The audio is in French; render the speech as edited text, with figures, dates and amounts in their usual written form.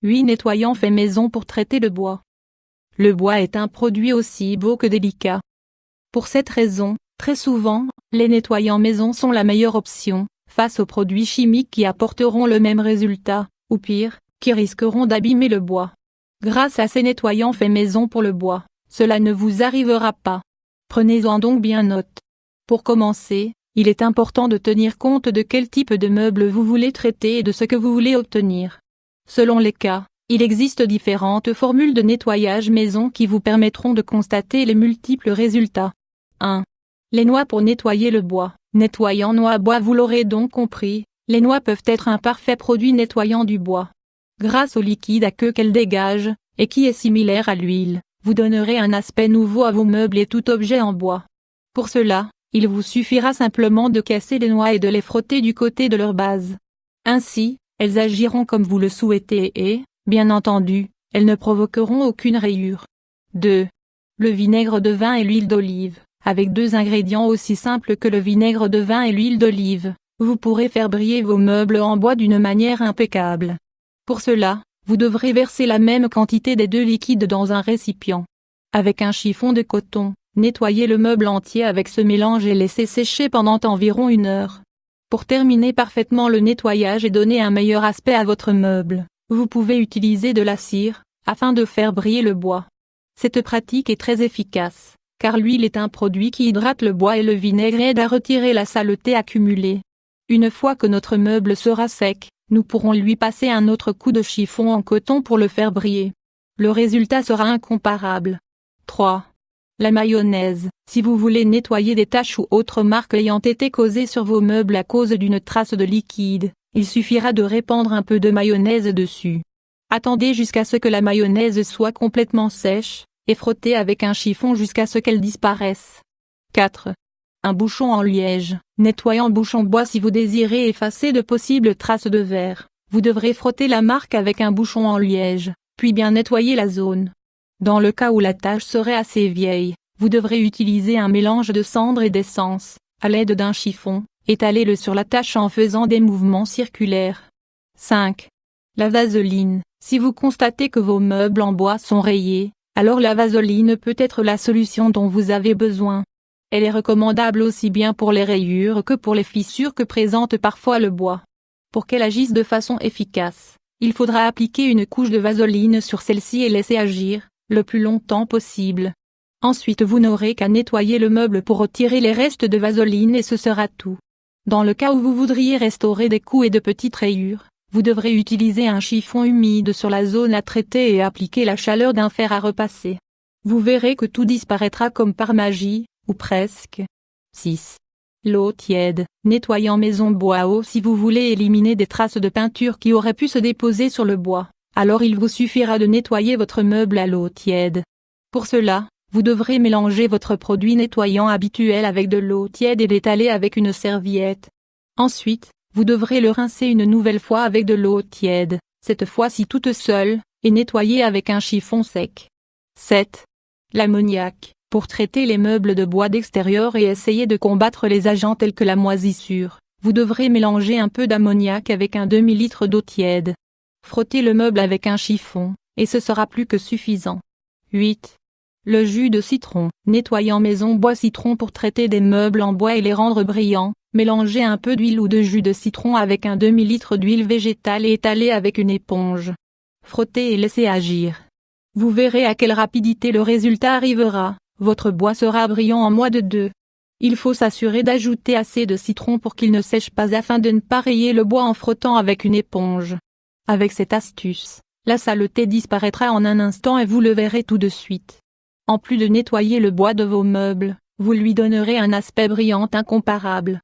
8 nettoyants faits maison pour traiter le bois. Le bois est un produit aussi beau que délicat. Pour cette raison, très souvent, les nettoyants maison sont la meilleure option, face aux produits chimiques qui apporteront le même résultat, ou pire, qui risqueront d'abîmer le bois. Grâce à ces nettoyants faits maison pour le bois, cela ne vous arrivera pas. Prenez-en donc bien note. Pour commencer, il est important de tenir compte de quel type de meuble vous voulez traiter et de ce que vous voulez obtenir. Selon les cas, il existe différentes formules de nettoyage maison qui vous permettront de constater les multiples résultats. 1. Les noix pour nettoyer le bois. Nettoyant noix à bois. Vous l'aurez donc compris, les noix peuvent être un parfait produit nettoyant du bois. Grâce au liquide à queue qu'elles dégagent, et qui est similaire à l'huile, vous donnerez un aspect nouveau à vos meubles et tout objet en bois. Pour cela, il vous suffira simplement de casser les noix et de les frotter du côté de leur base. Ainsi, elles agiront comme vous le souhaitez et, bien entendu, elles ne provoqueront aucune rayure. 2. Le vinaigre de vin et l'huile d'olive. Avec 2 ingrédients aussi simples que le vinaigre de vin et l'huile d'olive, vous pourrez faire briller vos meubles en bois d'une manière impeccable. Pour cela, vous devrez verser la même quantité des 2 liquides dans un récipient. Avec un chiffon de coton, nettoyez le meuble entier avec ce mélange et laissez sécher pendant environ 1 heure. Pour terminer parfaitement le nettoyage et donner un meilleur aspect à votre meuble, vous pouvez utiliser de la cire, afin de faire briller le bois. Cette pratique est très efficace, car l'huile est un produit qui hydrate le bois et le vinaigre aide à retirer la saleté accumulée. Une fois que notre meuble sera sec, nous pourrons lui passer un autre coup de chiffon en coton pour le faire briller. Le résultat sera incomparable. 3. La mayonnaise. Si vous voulez nettoyer des taches ou autres marques ayant été causées sur vos meubles à cause d'une trace de liquide, il suffira de répandre un peu de mayonnaise dessus. Attendez jusqu'à ce que la mayonnaise soit complètement sèche, et frottez avec un chiffon jusqu'à ce qu'elle disparaisse. 4. Un bouchon en liège. Nettoyant bouchon bois. Si vous désirez effacer de possibles traces de verre, vous devrez frotter la marque avec un bouchon en liège, puis bien nettoyer la zone. Dans le cas où la tache serait assez vieille, vous devrez utiliser un mélange de cendre et d'essence, à l'aide d'un chiffon, étalez-le sur la tache en faisant des mouvements circulaires. 5. La vaseline. Si vous constatez que vos meubles en bois sont rayés, alors la vaseline peut être la solution dont vous avez besoin. Elle est recommandable aussi bien pour les rayures que pour les fissures que présente parfois le bois. Pour qu'elle agisse de façon efficace, il faudra appliquer une couche de vaseline sur celle-ci et laisser agir, le plus longtemps possible. Ensuite vous n'aurez qu'à nettoyer le meuble pour retirer les restes de vaseline et ce sera tout. Dans le cas où vous voudriez restaurer des coups et de petites rayures, vous devrez utiliser un chiffon humide sur la zone à traiter et appliquer la chaleur d'un fer à repasser. Vous verrez que tout disparaîtra comme par magie, ou presque. 6. L'eau tiède. Nettoyant maison bois eau. Si vous voulez éliminer des traces de peinture qui auraient pu se déposer sur le bois, alors il vous suffira de nettoyer votre meuble à l'eau tiède. Pour cela, vous devrez mélanger votre produit nettoyant habituel avec de l'eau tiède et l'étaler avec une serviette. Ensuite, vous devrez le rincer une nouvelle fois avec de l'eau tiède, cette fois-ci toute seule, et nettoyer avec un chiffon sec. 7. L'ammoniac. Pour traiter les meubles de bois d'extérieur et essayer de combattre les agents tels que la moisissure, vous devrez mélanger un peu d'ammoniac avec un demi-litre d'eau tiède. Frottez le meuble avec un chiffon, et ce sera plus que suffisant. 8. Le jus de citron. Nettoyant maison bois citron. Pour traiter des meubles en bois et les rendre brillants, mélangez un peu d'huile ou de jus de citron avec un demi-litre d'huile végétale et étalez avec une éponge. Frottez et laissez agir. Vous verrez à quelle rapidité le résultat arrivera, votre bois sera brillant en moins de 2. Il faut s'assurer d'ajouter assez de citron pour qu'il ne sèche pas afin de ne pas rayer le bois en frottant avec une éponge. Avec cette astuce, la saleté disparaîtra en un instant et vous le verrez tout de suite. En plus de nettoyer le bois de vos meubles, vous lui donnerez un aspect brillant incomparable.